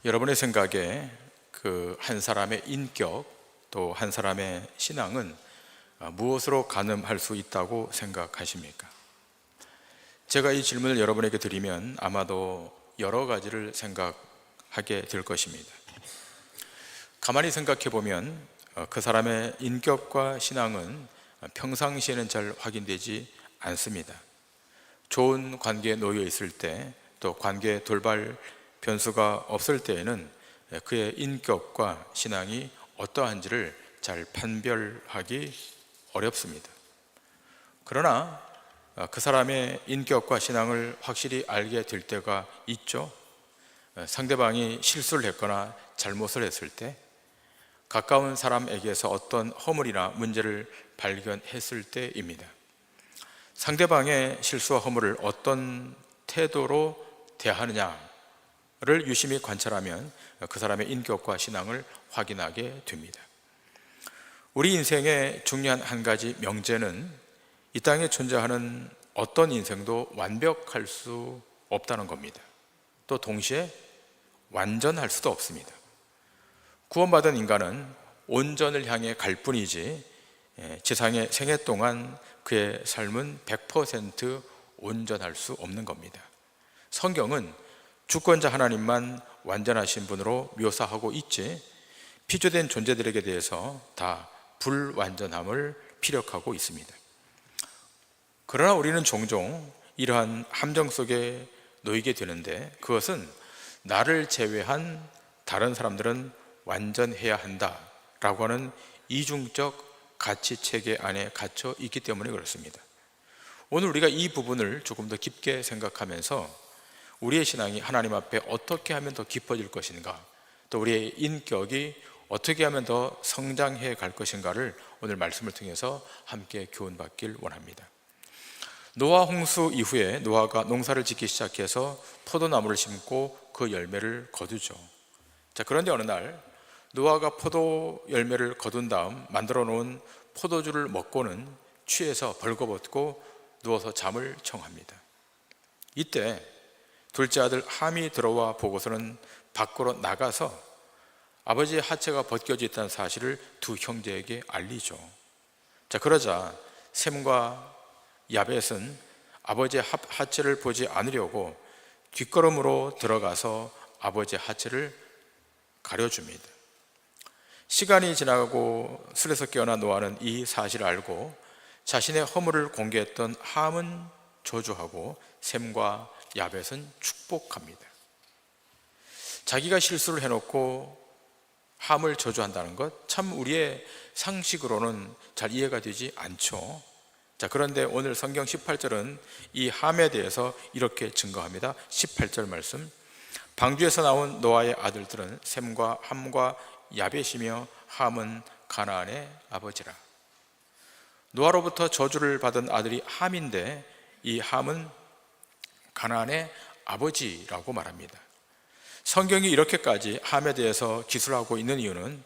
여러분의 생각에 그 한 사람의 인격 또 한 사람의 신앙은 무엇으로 가늠할 수 있다고 생각하십니까? 제가 이 질문을 여러분에게 드리면 아마도 여러 가지를 생각하게 될 것입니다. 가만히 생각해 보면 그 사람의 인격과 신앙은 평상시에는 잘 확인되지 않습니다. 좋은 관계에 놓여 있을 때, 또 관계 돌발 변수가 없을 때에는 그의 인격과 신앙이 어떠한지를 잘 판별하기 어렵습니다. 그러나 그 사람의 인격과 신앙을 확실히 알게 될 때가 있죠. 상대방이 실수를 했거나 잘못을 했을 때, 가까운 사람에게서 어떤 허물이나 문제를 발견했을 때입니다. 상대방의 실수와 허물을 어떤 태도로 대하느냐를 유심히 관찰하면 그 사람의 인격과 신앙을 확인하게 됩니다. 우리 인생의 중요한 한 가지 명제는 이 땅에 존재하는 어떤 인생도 완벽할 수 없다는 겁니다. 또 동시에 완전할 수도 없습니다. 구원받은 인간은 온전을 향해 갈 뿐이지 지상의 생애 동안 그의 삶은 100% 온전할 수 없는 겁니다. 성경은 주권자 하나님만 완전하신 분으로 묘사하고 있지, 피조된 존재들에게 대해서 다 불완전함을 피력하고 있습니다. 그러나 우리는 종종 이러한 함정 속에 놓이게 되는데, 그것은 나를 제외한 다른 사람들은 완전해야 한다라고 하는 이중적 가치 체계 안에 갇혀 있기 때문에 그렇습니다. 오늘 우리가 이 부분을 조금 더 깊게 생각하면서 우리의 신앙이 하나님 앞에 어떻게 하면 더 깊어질 것인가, 또 우리의 인격이 어떻게 하면 더 성장해 갈 것인가를 오늘 말씀을 통해서 함께 교훈받길 원합니다. 노아 홍수 이후에 노아가 농사를 짓기 시작해서 포도나무를 심고 그 열매를 거두죠. 그런데 어느 날 노아가 포도 열매를 거둔 다음 만들어 놓은 포도주를 먹고는 취해서 벌거벗고 누워서 잠을 청합니다. 이때 둘째 아들 함이 들어와 보고서는 밖으로 나가서 아버지의 하체가 벗겨져 있다는 사실을 두 형제에게 알리죠. 그러자 셈과 야벳은 아버지의 하체를 보지 않으려고 뒷걸음으로 들어가서 아버지의 하체를 가려줍니다. 시간이 지나가고 술에서 깨어난 노아는 이 사실을 알고 자신의 허물을 공개했던 함은 저주하고 셈과 야벳은 축복합니다. 자기가 실수를 해놓고 함을 저주한다는 것, 참 우리의 상식으로는 잘 이해가 되지 않죠. 그런데 오늘 성경 18절은 이 함에 대해서 이렇게 증거합니다. 18절 말씀, 방주에서 나온 노아의 아들들은 셈과 함과 야벳이며 함은 가나안의 아버지라. 노아로부터 저주를 받은 아들이 함인데 이 함은 가나안의 아버지라고 말합니다. 성경이 이렇게까지 함에 대해서 기술하고 있는 이유는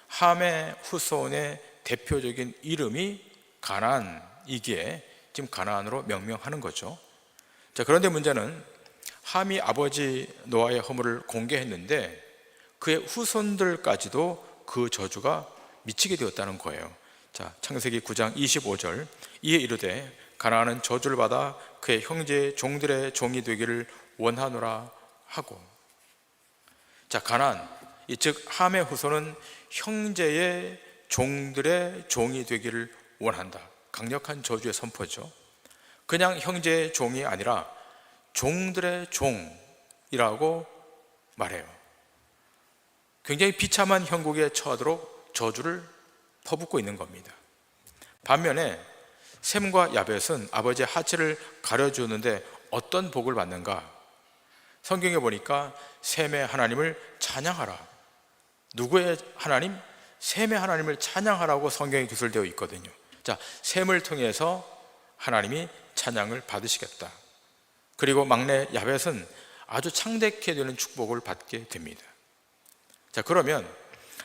함의 후손의 대표적인 이름이 가나안이기에 지금 가나안으로 명명하는 거죠. 그런데 문제는 함이 아버지 노아의 허물을 공개했는데 그의 후손들까지도 그 저주가 미치게 되었다는 거예요. 창세기 9장 25절, 이에 이르되 가나안은 저주를 받아 그의 형제의 종들의 종이 되기를 원하노라 하고. 가나안, 즉 함의 후손은 형제의 종들의 종이 되기를 원한다. 강력한 저주의 선포죠. 그냥 형제의 종이 아니라 종들의 종이라고 말해요. 굉장히 비참한 형국에 처하도록 저주를 퍼붓고 있는 겁니다. 반면에 셈과 야벳은 아버지의 하체를 가려주는데 어떤 복을 받는가? 성경에 보니까 셈의 하나님을 찬양하라. 누구의 하나님? 셈의 하나님을 찬양하라고 성경에 기술되어 있거든요. 셈을 통해서 하나님이 찬양을 받으시겠다. 그리고 막내 야벳은 아주 창대케 되는 축복을 받게 됩니다. 그러면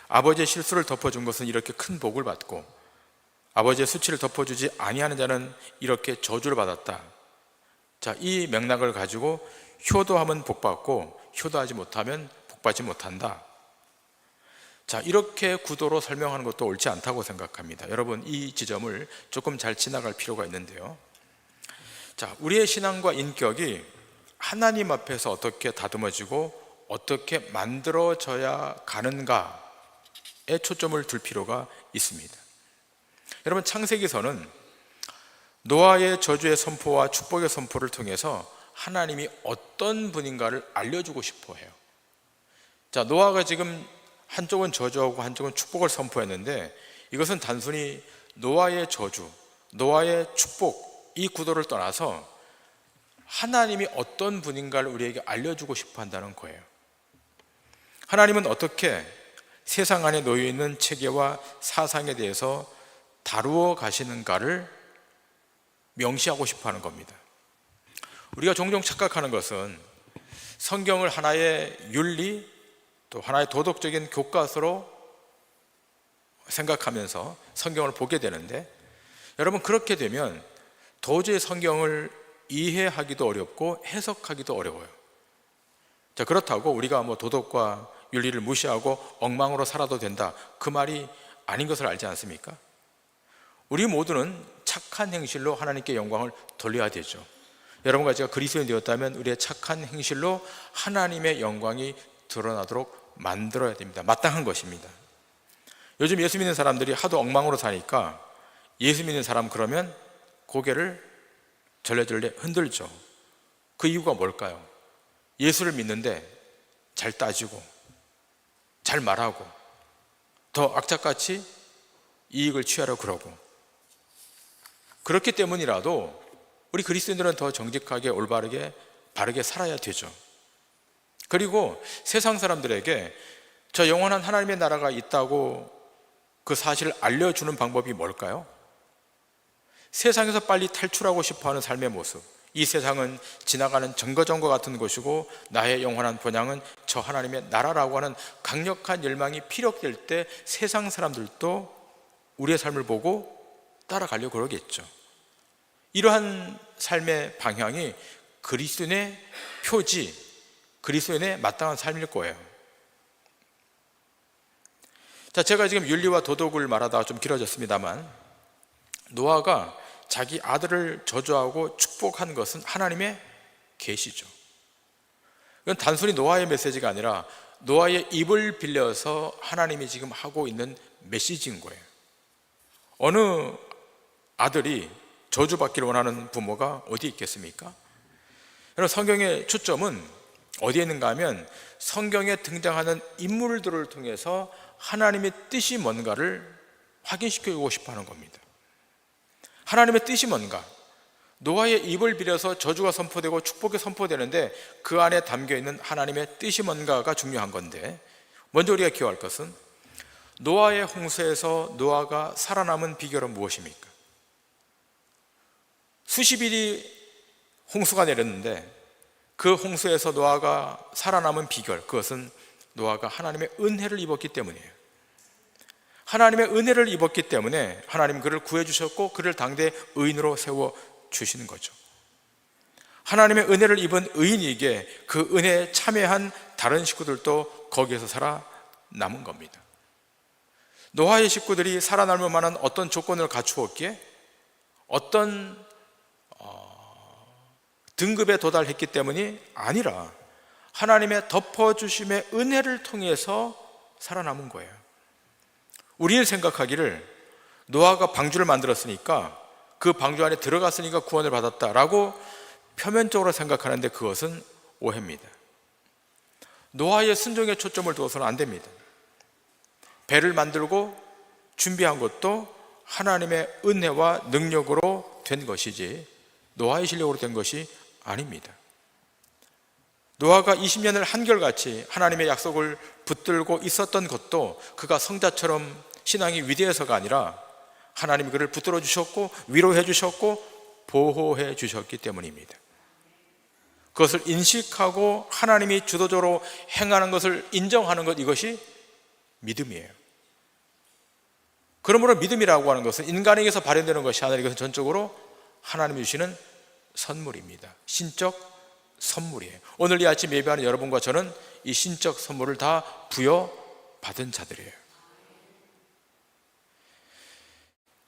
아버지의 실수를 덮어준 것은 이렇게 큰 복을 받고, 아버지의 수치를 덮어주지 아니하는 자는 이렇게 저주를 받았다. 이 맥락을 가지고 효도하면 복받고 효도하지 못하면 복받지 못한다. 자, 이렇게 구도로 설명하는 것도 옳지 않다고 생각합니다. 여러분, 이 지점을 조금 잘 지나갈 필요가 있는데요. 자, 우리의 신앙과 인격이 하나님 앞에서 어떻게 다듬어지고 어떻게 만들어져야 가는가에 초점을 둘 필요가 있습니다. 여러분, 창세기서는 노아의 저주의 선포와 축복의 선포를 통해서 하나님이 어떤 분인가를 알려주고 싶어 해요. 자, 노아가 지금 한쪽은 저주하고 한쪽은 축복을 선포했는데, 이것은 단순히 노아의 저주, 노아의 축복, 이 구도를 떠나서 하나님이 어떤 분인가를 우리에게 알려주고 싶어 한다는 거예요. 하나님은 어떻게 세상 안에 놓여 있는 체계와 사상에 대해서 다루어 가시는가를 명시하고 싶어 하는 겁니다. 우리가 종종 착각하는 것은 성경을 하나의 윤리, 또 하나의 도덕적인 교과서로 생각하면서 성경을 보게 되는데, 여러분, 그렇게 되면 도저히 성경을 이해하기도 어렵고 해석하기도 어려워요. 자, 그렇다고 우리가 도덕과 윤리를 무시하고 엉망으로 살아도 된다, 그 말이 아닌 것을 알지 않습니까? 우리 모두는 착한 행실로 하나님께 영광을 돌려야 되죠. 여러분과 제가 그리스도인이 되었다면 우리의 착한 행실로 하나님의 영광이 드러나도록 만들어야 됩니다. 마땅한 것입니다. 요즘 예수 믿는 사람들이 하도 엉망으로 사니까 예수 믿는 사람 그러면 고개를 절레절레 흔들죠. 그 이유가 뭘까요? 예수를 믿는데 잘 따지고 잘 말하고 더 악착같이 이익을 취하려고 그러고, 그렇기 때문이라도 우리 그리스도인들은 더 정직하게 올바르게 바르게 살아야 되죠. 그리고 세상 사람들에게 저 영원한 하나님의 나라가 있다고 그 사실을 알려주는 방법이 뭘까요? 세상에서 빨리 탈출하고 싶어하는 삶의 모습, 이 세상은 지나가는 정거장과 같은 곳이고 나의 영원한 본향은 저 하나님의 나라라고 하는 강력한 열망이 피력될 때 세상 사람들도 우리의 삶을 보고 따라가려고 그러겠죠. 이러한 삶의 방향이 그리스도인의 표지, 그리스도인의 마땅한 삶일 거예요. 자, 제가 지금 윤리와 도덕을 말하다가 좀 길어졌습니다만, 노아가 자기 아들을 저주하고 축복한 것은 하나님의 계시죠. 이건 단순히 노아의 메시지가 아니라 노아의 입을 빌려서 하나님이 지금 하고 있는 메시지인 거예요. 어느 아들이 저주받기를 원하는 부모가 어디 있겠습니까? 여러분, 성경의 초점은 어디에 있는가 하면 성경에 등장하는 인물들을 통해서 하나님의 뜻이 뭔가를 확인시켜주고 싶어 하는 겁니다. 하나님의 뜻이 뭔가, 노아의 입을 빌려서 저주가 선포되고 축복이 선포되는데 그 안에 담겨있는 하나님의 뜻이 뭔가가 중요한 건데, 먼저 우리가 기억할 것은 노아의 홍수에서 노아가 살아남은 비결은 무엇입니까? 수십 일이 홍수가 내렸는데 그 홍수에서 노아가 살아남은 비결, 그것은 노아가 하나님의 은혜를 입었기 때문이에요. 하나님의 은혜를 입었기 때문에 하나님 그를 구해주셨고 그를 당대 의인으로 세워주시는 거죠. 하나님의 은혜를 입은 의인에게 그 은혜에 참여한 다른 식구들도 거기에서 살아남은 겁니다. 노아의 식구들이 살아남을 만한 어떤 조건을 갖추었기에, 어떤 등급에 도달했기 때문이 아니라 하나님의 덮어주심의 은혜를 통해서 살아남은 거예요. 우리는 생각하기를 노아가 방주를 만들었으니까 그 방주 안에 들어갔으니까 구원을 받았다라고 표면적으로 생각하는데 그것은 오해입니다. 노아의 순종에 초점을 두어서는 안 됩니다. 배를 만들고 준비한 것도 하나님의 은혜와 능력으로 된 것이지 노아의 실력으로 된 것이 아닙니다. 노아가 20년을 한결같이 하나님의 약속을 붙들고 있었던 것도 그가 성자처럼 신앙이 위대해서가 아니라 하나님이 그를 붙들어 주셨고 위로해 주셨고 보호해 주셨기 때문입니다. 그것을 인식하고 하나님이 주도적으로 행하는 것을 인정하는 것, 이것이 믿음이에요. 그러므로 믿음이라고 하는 것은 인간에게서 발현되는 것이 아니라 이것은 전적으로 하나님이 주시는 선물입니다. 신적 선물이에요. 오늘 이 아침 예배하는 여러분과 저는 이 신적 선물을 다 부여받은 자들이에요.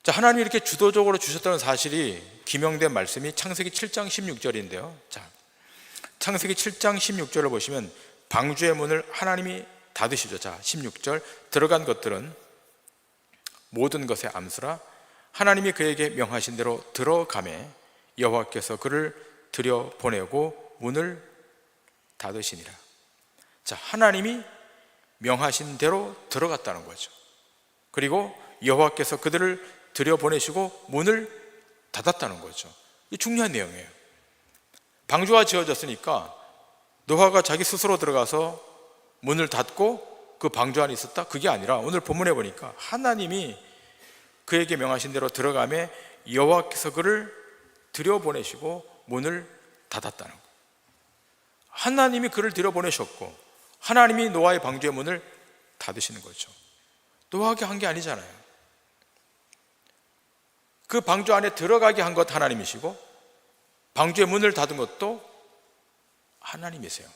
자, 하나님이 이렇게 주도적으로 주셨다는 사실이 기명된 말씀이 창세기 7장 16절인데요. 자, 창세기 7장 16절을 보시면 방주의 문을 하나님이 닫으시죠. 자, 16절 들어간 것들은 모든 것의 암수라 하나님이 그에게 명하신 대로 들어가매 여호와께서 그를 들여보내고 문을 닫으시니라. 자, 하나님이 명하신 대로 들어갔다는 거죠. 그리고 여호와께서 그들을 들여보내시고 문을 닫았다는 거죠. 이 중요한 내용이에요. 방주가 지어졌으니까 노아가 자기 스스로 들어가서 문을 닫고 그 방주 안에 있었다? 그게 아니라 오늘 본문에 보니까 하나님이 그에게 명하신 대로 들어가매 여호와께서 그를 들여보내시고 문을 닫았다는 거예요. 하나님이 그를 들여보내셨고 하나님이 노아의 방주의 문을 닫으시는 거죠. 노아가 한 게 아니잖아요. 그 방주 안에 들어가게 한 것 하나님이시고 방주의 문을 닫은 것도 하나님이세요.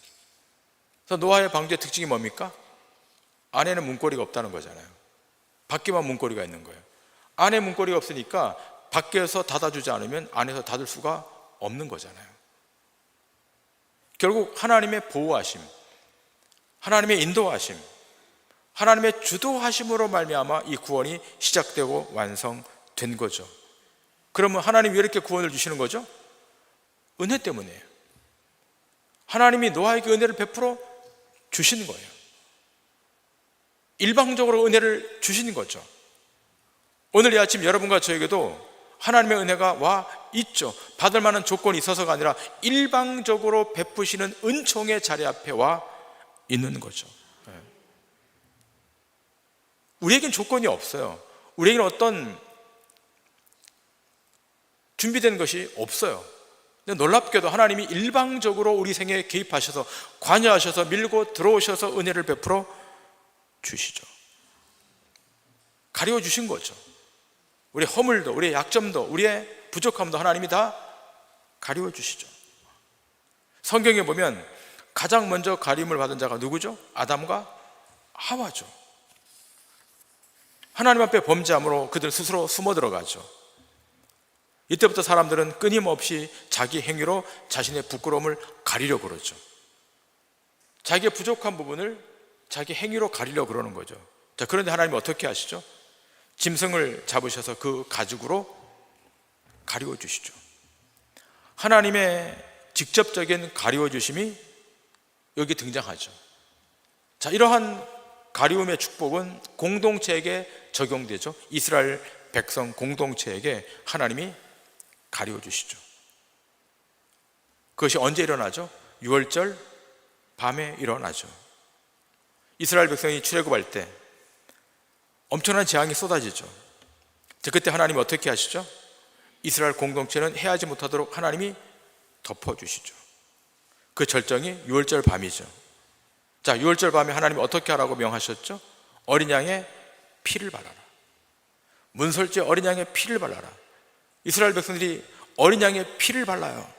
그래서 노아의 방주의 특징이 뭡니까? 안에는 문고리가 없다는 거잖아요. 밖에만 문고리가 있는 거예요. 안에 문고리가 없으니까 밖에서 닫아주지 않으면 안에서 닫을 수가 없는 거잖아요. 결국 하나님의 보호하심, 하나님의 인도하심, 하나님의 주도하심으로 말미암아 이 구원이 시작되고 완성된 거죠. 그러면 하나님이 왜 이렇게 구원을 주시는 거죠? 은혜 때문이에요. 하나님이 노아에게 은혜를 베풀어 주시는 거예요. 일방적으로 은혜를 주시는 거죠. 오늘 이 아침 여러분과 저에게도 하나님의 은혜가 와 있죠. 받을 만한 조건이 있어서가 아니라 일방적으로 베푸시는 은총의 자리 앞에 와 있는 거죠. 우리에겐 조건이 없어요. 우리에게는 어떤 준비된 것이 없어요. 근데 놀랍게도 하나님이 일방적으로 우리 생애에 개입하셔서 관여하셔서 밀고 들어오셔서 은혜를 베풀어 주시죠. 가려 주신 거죠. 우리의 허물도, 우리의 약점도, 우리의 부족함도 하나님이 다 가려 주시죠. 성경에 보면 가장 먼저 가림을 받은 자가 누구죠? 아담과 하와죠. 하나님 앞에 범죄함으로 그들 스스로 숨어 들어가죠. 이때부터 사람들은 끊임없이 자기 행위로 자신의 부끄러움을 가리려고 그러죠. 자기의 부족한 부분을 자기 행위로 가리려고 그러는 거죠. 자, 그런데 하나님이 어떻게 하시죠? 짐승을 잡으셔서 그 가죽으로 가리워 주시죠. 하나님의 직접적인 가리워 주심이 여기 등장하죠. 자, 이러한 가리움의 축복은 공동체에게 적용되죠. 이스라엘 백성 공동체에게 하나님이 가리워 주시죠. 그것이 언제 일어나죠? 6월절 밤에 일어나죠. 이스라엘 백성이 출애굽할 때 엄청난 재앙이 쏟아지죠. 그때 하나님이 어떻게 하시죠? 이스라엘 공동체는 해하지 못하도록 하나님이 덮어주시죠. 그 절정이 6월절 밤이죠. 자, 6월절 밤에 하나님이 어떻게 하라고 명하셨죠? 어린 양의 피를 발라라. 문설주에 어린 양의 피를 발라라. 이스라엘 백성들이 어린 양의 피를 발라요.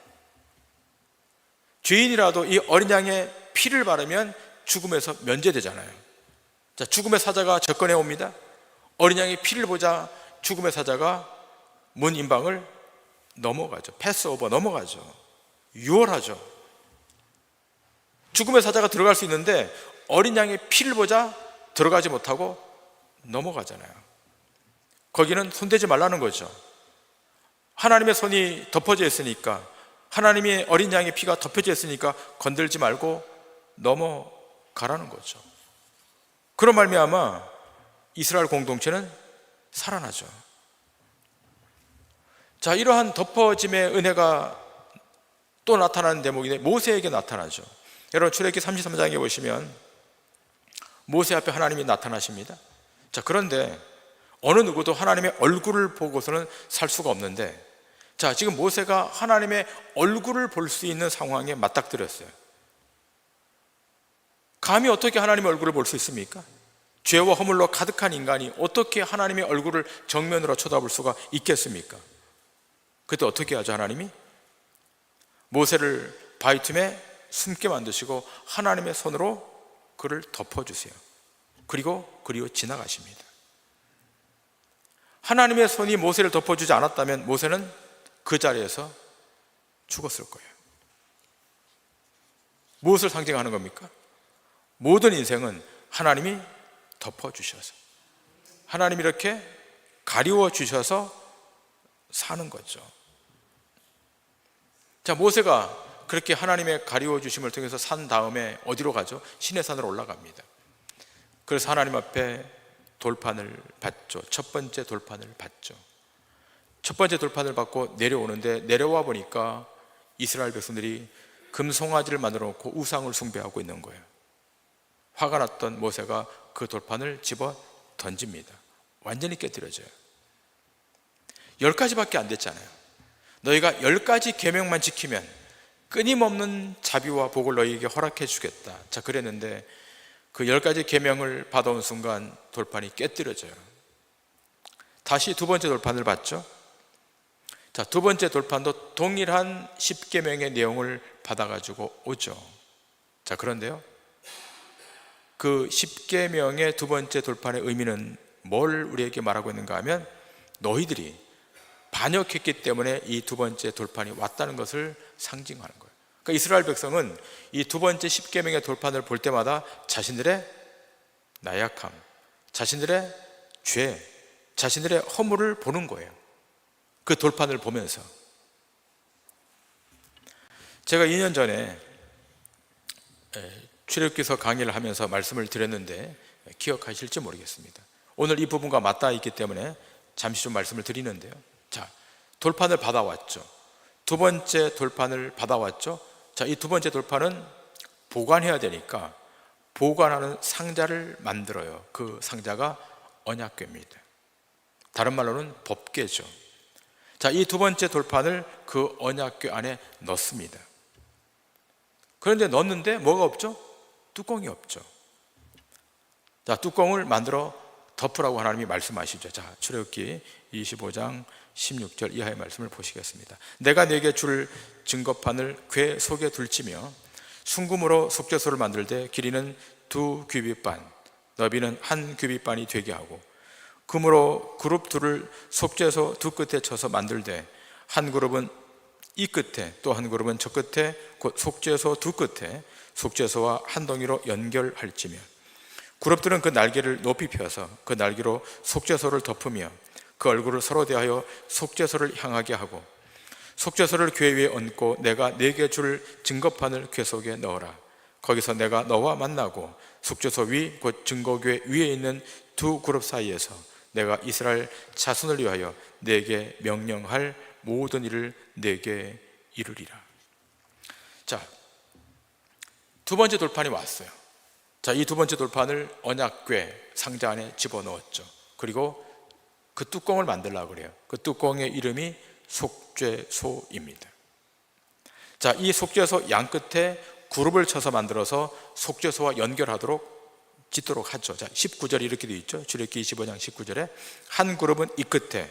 죄인이라도 이 어린 양의 피를 바르면 죽음에서 면제되잖아요. 자, 죽음의 사자가 접근해 옵니다. 어린 양의 피를 보자 죽음의 사자가 문 인방을 넘어가죠. 패스오버 넘어가죠. 유월하죠. 죽음의 사자가 들어갈 수 있는데 어린 양의 피를 보자 들어가지 못하고 넘어가잖아요. 거기는 손대지 말라는 거죠. 하나님의 손이 덮어져 있으니까, 하나님의 어린 양의 피가 덮여져 있으니까 건들지 말고 넘어가라는 거죠. 그런 말미암아 이스라엘 공동체는 살아나죠. 자, 이러한 덮어짐의 은혜가 또 나타나는 대목인데 모세에게 나타나죠. 여러분 출애굽기 33장에 보시면 모세 앞에 하나님이 나타나십니다. 자, 그런데 어느 누구도 하나님의 얼굴을 보고서는 살 수가 없는데, 자, 지금 모세가 하나님의 얼굴을 볼 수 있는 상황에 맞닥뜨렸어요. 감히 어떻게 하나님의 얼굴을 볼 수 있습니까? 죄와 허물로 가득한 인간이 어떻게 하나님의 얼굴을 정면으로 쳐다볼 수가 있겠습니까? 그때 어떻게 하죠? 하나님이 모세를 바위 틈에 숨게 만드시고 하나님의 손으로 그를 덮어주세요. 그리고 그리고 지나가십니다. 하나님의 손이 모세를 덮어주지 않았다면 모세는 그 자리에서 죽었을 거예요. 무엇을 상징하는 겁니까? 모든 인생은 하나님이 덮어주셔서, 하나님이 이렇게 가리워 주셔서 사는 거죠. 자, 모세가 그렇게 하나님의 가리워 주심을 통해서 산 다음에 어디로 가죠? 시내산으로 올라갑니다. 그래서 하나님 앞에 돌판을 받죠. 첫 번째 돌판을 받죠. 첫 번째 돌판을 받고 내려오는데, 내려와 보니까 이스라엘 백성들이 금송아지를 만들어 놓고 우상을 숭배하고 있는 거예요. 화가 났던 모세가 그 돌판을 집어 던집니다. 완전히 깨뜨려져요. 10가지밖에 안 됐잖아요. 너희가 10가지 계명만 지키면 끊임없는 자비와 복을 너희에게 허락해 주겠다. 자, 그랬는데 그 10가지 계명을 받아온 순간 돌판이 깨뜨려져요. 다시 두 번째 돌판을 받죠. 자, 두 번째 돌판도 동일한 10계명의 내용을 받아가지고 오죠. 자, 그런데요, 그 10계명의 두 번째 돌판의 의미는 뭘 우리에게 말하고 있는가 하면, 너희들이 반역했기 때문에 이 두 번째 돌판이 왔다는 것을 상징하는 거예요. 그러니까 이스라엘 백성은 이 두 번째 10계명의 돌판을 볼 때마다 자신들의 나약함, 자신들의 죄, 자신들의 허물을 보는 거예요. 그 돌판을 보면서. 제가 2년 전에 출애굽기서 강의를 하면서 말씀을 드렸는데 기억하실지 모르겠습니다. 오늘 이 부분과 맞닿아 있기 때문에 잠시 좀 말씀을 드리는데요. 자, 돌판을 받아왔죠. 두 번째 돌판을 받아왔죠. 자, 이 두 번째 돌판은 보관해야 되니까 보관하는 상자를 만들어요. 그 상자가 언약궤입니다. 다른 말로는 법궤죠. 자, 이 두 번째 돌판을 그 언약궤 안에 넣습니다. 그런데 넣는데 뭐가 없죠? 뚜껑이 없죠. 자, 뚜껑을 만들어 덮으라고 하나님이 말씀하시죠. 자, 출애굽기 25장 16절 이하의 말씀을 보시겠습니다. 내가 네게 줄 증거판을 궤 속에 둘지며 순금으로 속죄소를 만들되 길이는 2규빗반, 너비는 1규빗반이 되게 하고, 금으로 그룹 둘을 속죄소 두 끝에 쳐서 만들되 한 그룹은 이 끝에 또 한 그룹은 저 끝에 곧 속죄소 두 끝에 속죄소와 한 덩이로 연결할지며, 그룹들은 그 날개를 높이 펴서 그 날개로 속죄소를 덮으며 그 얼굴을 서로 대하여 속죄소를 향하게 하고, 속죄소를 궤 위에 얹고 내가 네게 줄 증거판을 궤 속에 넣어라. 거기서 내가 너와 만나고 속죄소 위 곧 증거궤 위에 있는 두 그룹 사이에서 내가 이스라엘 자손을 위하여 네게 명령할 모든 일을 네게 이루리라. 자, 두 번째 돌판이 왔어요. 자, 이 두 번째 돌판을 언약궤 상자 안에 집어넣었죠. 그리고 그 뚜껑을 만들려고 그래요. 그 뚜껑의 이름이 속죄소입니다. 자, 이 속죄소 양 끝에 그룹을 쳐서 만들어서 속죄소와 연결하도록 짓도록 하죠. 자, 19절이 이렇게 되어 있죠. 출애굽기 25장 19절에 한 그룹은 이 끝에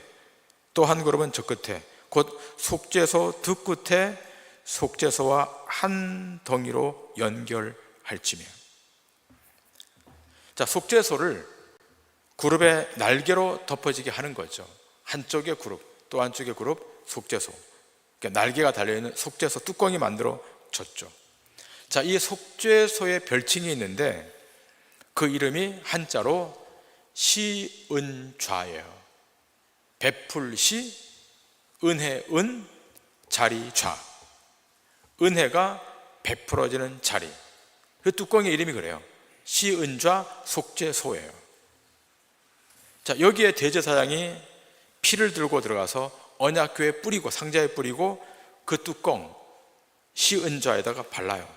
또 한 그룹은 저 끝에 곧 속죄소 두 끝에 속죄소와 한 덩이로 연결할지며. 자, 속죄소를 그룹의 날개로 덮어지게 하는 거죠. 한쪽의 그룹 또 한쪽의 그룹 속죄소, 그러니까 날개가 달려있는 속죄소 뚜껑이 만들어졌죠. 자, 이 속죄소의 별칭이 있는데 그 이름이 한자로 시은좌예요. 베풀시, 은혜, 은, 자리, 좌. 은혜가 베풀어지는 자리. 그 뚜껑의 이름이 그래요. 시은좌 속죄소예요. 자, 여기에 대제사장이 피를 들고 들어가서 언약궤에 뿌리고 상자에 뿌리고 그 뚜껑 시은좌에다가 발라요.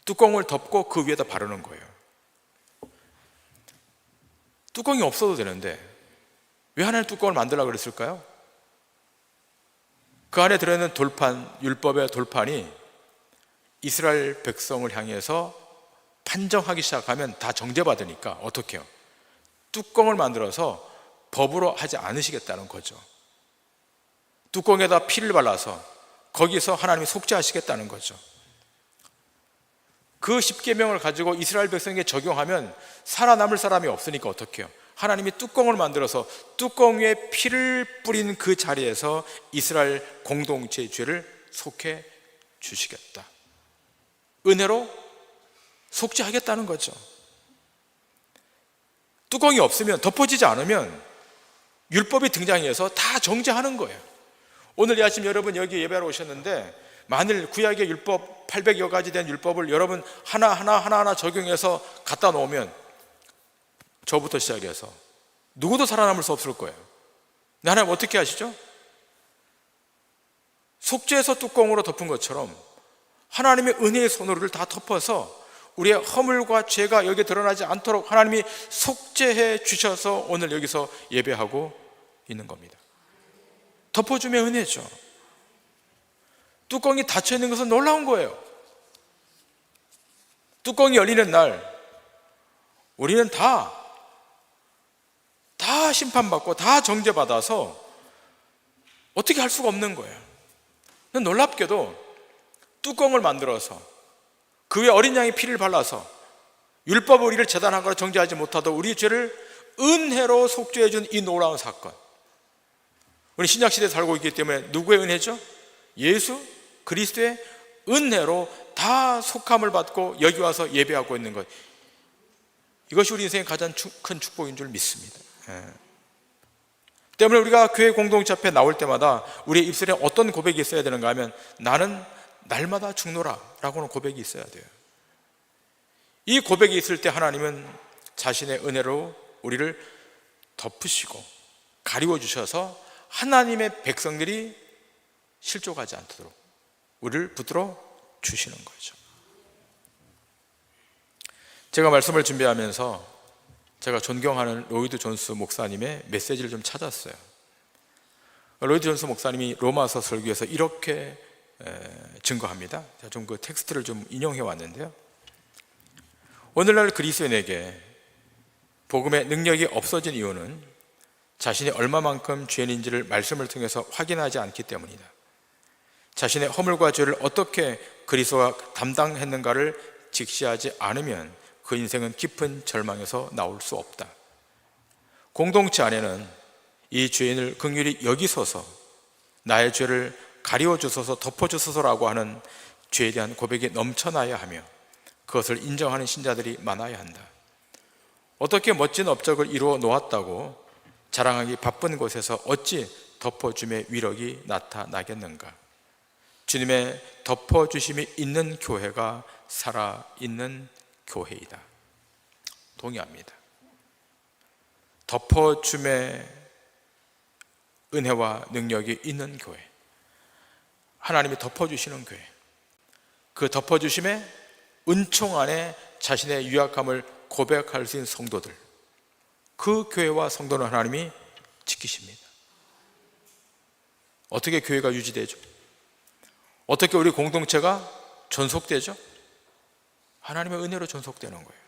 뚜껑을 덮고 그 위에다 바르는 거예요. 뚜껑이 없어도 되는데 왜 하나님 뚜껑을 만들려고 그랬을까요? 그 안에 들어있는 돌판, 율법의 돌판이 이스라엘 백성을 향해서 판정하기 시작하면 다 정죄받으니까 어떻게 해요? 뚜껑을 만들어서 법으로 하지 않으시겠다는 거죠. 뚜껑에다 피를 발라서 거기서 하나님이 속죄하시겠다는 거죠. 그 십계명을 가지고 이스라엘 백성에게 적용하면 살아남을 사람이 없으니까 어떻게 해요? 하나님이 뚜껑을 만들어서 뚜껑 위에 피를 뿌린 그 자리에서 이스라엘 공동체의 죄를 속해 주시겠다. 은혜로 속죄하겠다는 거죠. 뚜껑이 없으면, 덮어지지 않으면 율법이 등장해서 다 정죄하는 거예요. 오늘 이 아침 여러분 여기 예배하러 오셨는데 만일 구약의 율법 800여 가지 된 율법을 여러분 하나하나 적용해서 갖다 놓으면 저부터 시작해서 누구도 살아남을 수 없을 거예요. 근데 하나님 어떻게 하시죠? 속죄해서 뚜껑으로 덮은 것처럼 하나님의 은혜의 손으로를 다 덮어서 우리의 허물과 죄가 여기에 드러나지 않도록 하나님이 속죄해 주셔서 오늘 여기서 예배하고 있는 겁니다. 덮어주면 은혜죠. 뚜껑이 닫혀있는 것은 놀라운 거예요. 뚜껑이 열리는 날 우리는 다 심판받고 다 정죄받아서 어떻게 할 수가 없는 거예요. 놀랍게도 뚜껑을 만들어서 그 위에 어린 양의 피를 발라서 율법 우리를 재단한 거로 정죄하지 못하도록 우리의 죄를 은혜로 속죄해 준 이 놀라운 사건, 우리 신약시대에 살고 있기 때문에 누구의 은혜죠? 예수 그리스도의 은혜로 다 속함을 받고 여기 와서 예배하고 있는 것, 이것이 우리 인생의 가장 큰 축복인 줄 믿습니다. 때문에 우리가 교회 공동체 앞에 나올 때마다 우리의 입술에 어떤 고백이 있어야 되는가 하면 나는 날마다 죽노라 라고는 고백이 있어야 돼요. 이 고백이 있을 때 하나님은 자신의 은혜로 우리를 덮으시고 가리워 주셔서 하나님의 백성들이 실족하지 않도록 우리를 붙들어 주시는 거죠. 제가 말씀을 준비하면서 제가 존경하는 로이드 존스 목사님의 메시지를 좀 찾았어요. 로이드 존스 목사님이 로마서 설교에서 이렇게 증거합니다. 제가 좀 그 텍스트를 좀 인용해 왔는데요. 오늘날 그리스도인에게 복음의 능력이 없어진 이유는 자신이 얼마만큼 죄인인지를 말씀을 통해서 확인하지 않기 때문이다. 자신의 허물과 죄를 어떻게 그리스도가 담당했는가를 직시하지 않으면 그 인생은 깊은 절망에서 나올 수 없다. 공동체 안에는 이 죄인을 긍휼히 여기소서, 나의 죄를 가리워 주소서, 덮어 주소서라고 하는 죄에 대한 고백이 넘쳐나야 하며 그것을 인정하는 신자들이 많아야 한다. 어떻게 멋진 업적을 이루어 놓았다고 자랑하기 바쁜 곳에서 어찌 덮어줌의 위력이 나타나겠는가? 주님의 덮어주심이 있는 교회가 살아있는 교회이다. 동의합니다. 덮어줌의 은혜와 능력이 있는 교회, 하나님이 덮어주시는 교회, 그 덮어주심의 은총 안에 자신의 유약함을 고백할 수 있는 성도들, 그 교회와 성도는 하나님이 지키십니다. 어떻게 교회가 유지되죠? 어떻게 우리 공동체가 존속되죠? 하나님의 은혜로 존속되는 거예요.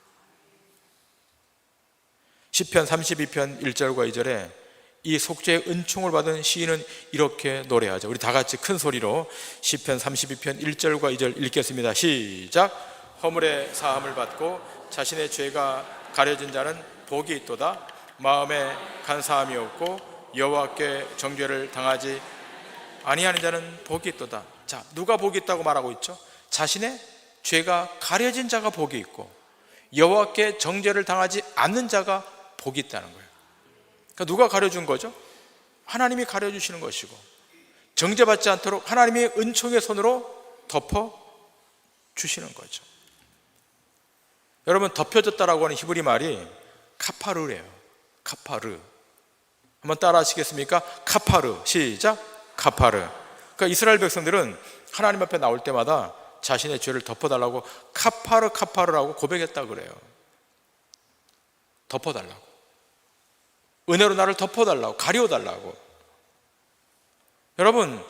시편 32편 1절과 2절에 이 속죄의 은총을 받은 시인은 이렇게 노래하죠. 우리 다 같이 큰 소리로 시편 32편 1절과 2절 읽겠습니다. 시작. 허물의 사함을 받고 자신의 죄가 가려진 자는 복이 있도다. 마음에 간사함이 없고 여호와께 정죄를 당하지 아니하는 자는 복이 있도다. 자, 누가 복이 있다고 말하고 있죠? 자신의 죄가 가려진 자가 복이 있고 여호와께 정죄를 당하지 않는 자가 복이 있다는 거예요. 그러니까 누가 가려준 거죠? 하나님이 가려주시는 것이고 정죄받지 않도록 하나님의 은총의 손으로 덮어주시는 거죠. 여러분, 덮여졌다라고 하는 히브리 말이 카파르래요. 카파르. 한번 따라 하시겠습니까? 카파르. 시작. 카파르. 그러니까 이스라엘 백성들은 하나님 앞에 나올 때마다 자신의 죄를 덮어달라고 카파르 카파르라고 고백했다 그래요. 덮어달라고, 은혜로 나를 덮어달라고, 가리워달라고. 여러분,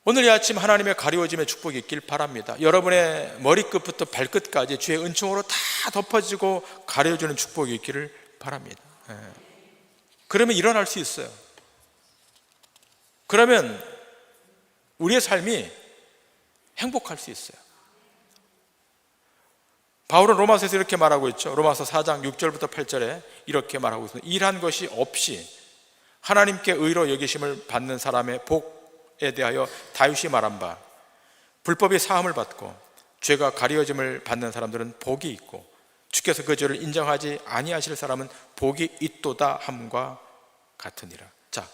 오늘 이 아침 하나님의 가리워짐의 축복이 있길 바랍니다. 여러분의 머리끝부터 발끝까지 주의 은총으로 다 덮어지고 가려주는 축복이 있기를 바랍니다. 그러면 일어날 수 있어요. 그러면 우리의 삶이 행복할 수 있어요. 바울은 로마서에서 이렇게 말하고 있죠. 로마서 4장 6절부터 8절에 이렇게 말하고 있습니다. 일한 것이 없이 하나님께 의로 여기심을 받는 사람의 복에 대하여 다윗이 말한 바, 불법이 사함을 받고 죄가 가려짐을 받는 사람들은 복이 있고 주께서 그 죄를 인정하지 아니하실 사람은 복이 있도다 함과 같으니라. 자,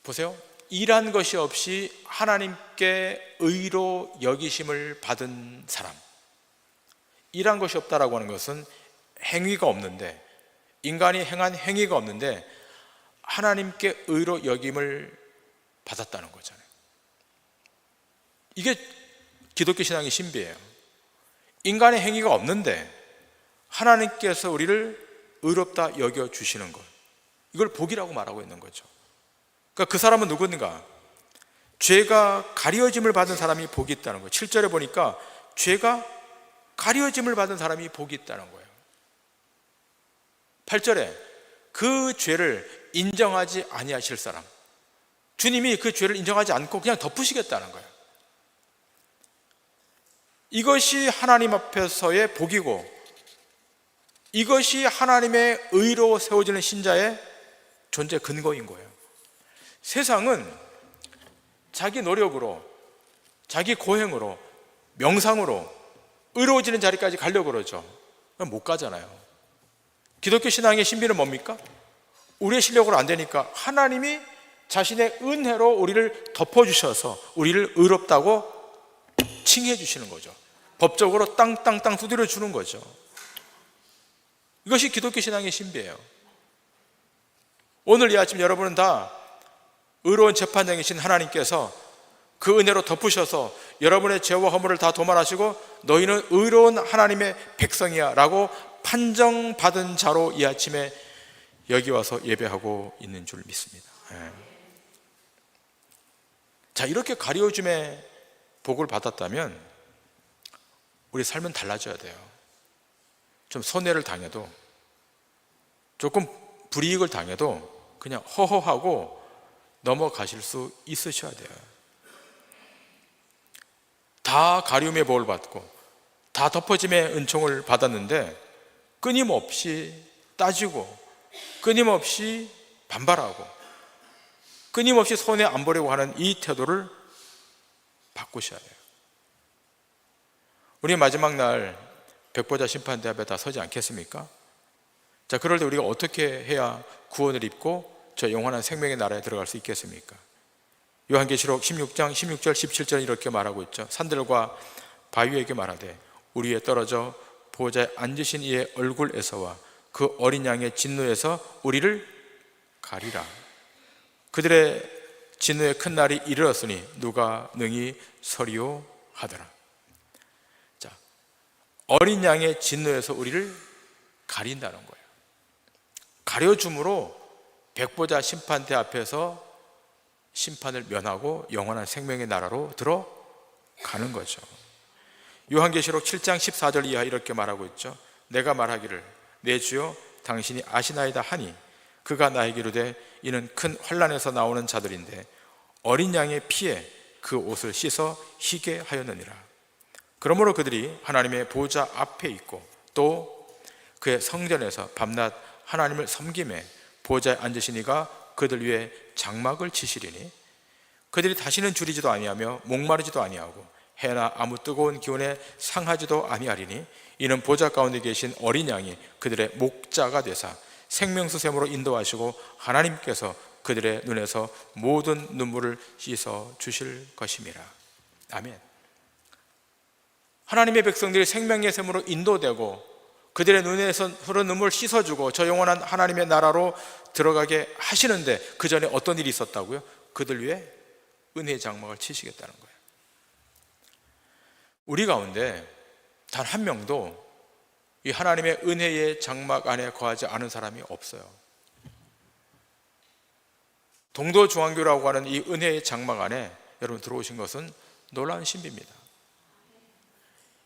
보세요. 일한 것이 없이 하나님께 의로 여기심을 받은 사람, 일한 것이 없다라고 하는 것은 행위가 없는데, 인간이 행한 행위가 없는데 하나님께 의로 여김을 받았다는 거잖아요. 이게 기독교 신앙의 신비예요. 인간의 행위가 없는데 하나님께서 우리를 의롭다 여겨주시는 것, 이걸 복이라고 말하고 있는 거죠. 그러니까 그 사람은 누구인가? 죄가 가려짐을 받은 사람이 복이 있다는 거예요. 7절에 보니까 죄가 가려짐을 받은 사람이 복이 있다는 거예요. 8절에 그 죄를 인정하지 아니하실 사람, 주님이 그 죄를 인정하지 않고 그냥 덮으시겠다는 거예요. 이것이 하나님 앞에서의 복이고, 이것이 하나님의 의로 세워지는 신자의 존재 근거인 거예요. 세상은 자기 노력으로, 자기 고행으로, 명상으로 의로워지는 자리까지 가려고 그러죠. 못 가잖아요. 기독교 신앙의 신비는 뭡니까? 우리의 실력으로 안 되니까 하나님이 자신의 은혜로 우리를 덮어주셔서 우리를 의롭다고 칭해 주시는 거죠. 법적으로 땅땅땅 두드려 주는 거죠. 이것이 기독교 신앙의 신비예요. 오늘 이 아침 여러분은 다 의로운 재판장이신 하나님께서 그 은혜로 덮으셔서 여러분의 죄와 허물을 다 도말하시고 너희는 의로운 하나님의 백성이야 라고 판정받은 자로 이 아침에 여기 와서 예배하고 있는 줄 믿습니다. 자, 이렇게 가려움의 복을 받았다면 우리 삶은 달라져야 돼요. 좀 손해를 당해도, 조금 불이익을 당해도 그냥 허허하고 넘어가실 수 있으셔야 돼요. 다 가리움의 복을 받고 다 덮어짐의 은총을 받았는데 끊임없이 따지고 끊임없이 반발하고 끊임없이 손해 안 보려고 하는 이 태도를 바꾸셔야 돼요. 우리 마지막 날 백보자 심판대 앞에 다 서지 않겠습니까? 자, 그럴 때 우리가 어떻게 해야 구원을 입고 저 영원한 생명의 나라에 들어갈 수 있겠습니까? 요한계시록 16장 16절 17절 이렇게 말하고 있죠. 산들과 바위에게 말하되 우리 위에 떨어져 보호자에 앉으신 이의 얼굴에서와 그 어린 양의 진노에서 우리를 가리라. 그들의 진노의 큰 날이 이르렀으니 누가 능히 서리요 하더라. 자, 어린 양의 진노에서 우리를 가린다는 거예요. 가려줌으로 백보자 심판대 앞에서 심판을 면하고 영원한 생명의 나라로 들어가는 거죠. 요한계시록 7장 14절 이하 이렇게 말하고 있죠. 내가 말하기를 내 주여 당신이 아시나이다 하니 그가 나에게 이르되 이는 큰 환난에서 나오는 자들인데 어린 양의 피에 그 옷을 씻어 희게 하였느니라. 그러므로 그들이 하나님의 보좌 앞에 있고 또 그의 성전에서 밤낮 하나님을 섬김에 보좌에 앉으신 이가 그들 위에 장막을 치시리니 그들이 다시는 줄이지도 아니하며 목마르지도 아니하고 해나 아무 뜨거운 기온에 상하지도 아니하리니 이는 보좌 가운데 계신 어린 양이 그들의 목자가 되사 생명수 샘으로 인도하시고 하나님께서 그들의 눈에서 모든 눈물을 씻어 주실 것임이라. 아멘. 하나님의 백성들이 생명의 샘으로 인도되고 그들의 눈에서 흐르는 눈물을 씻어주고 저 영원한 하나님의 나라로 들어가게 하시는데 그 전에 어떤 일이 있었다고요? 그들 위해 은혜의 장막을 치시겠다는 거예요. 우리 가운데 단 한 명도 이 하나님의 은혜의 장막 안에 거하지 않은 사람이 없어요. 동도중앙교라고 하는 이 은혜의 장막 안에 여러분 들어오신 것은 놀라운 신비입니다.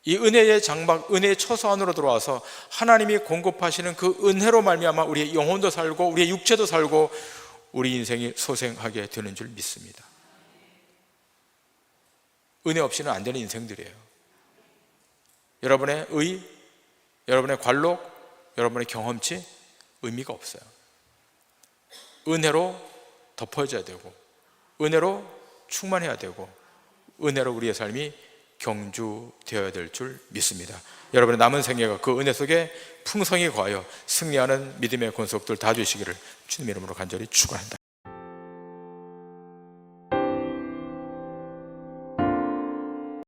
이 은혜의 장막, 은혜의 처소 안으로 들어와서 하나님이 공급하시는 그 은혜로 말미암아 우리의 영혼도 살고 우리의 육체도 살고 우리 인생이 소생하게 되는 줄 믿습니다. 은혜 없이는 안 되는 인생들이에요. 여러분의 의, 여러분의 관록, 여러분의 경험치 의미가 없어요. 은혜로 덮어져야 되고, 은혜로 충만해야 되고, 은혜로 우리의 삶이 경주되어야 될 줄 믿습니다. 여러분의 남은 생애가 그 은혜 속에 풍성히 거하여 승리하는 믿음의 권속들 다 되시기를 주님 이름으로 간절히 축원합니다.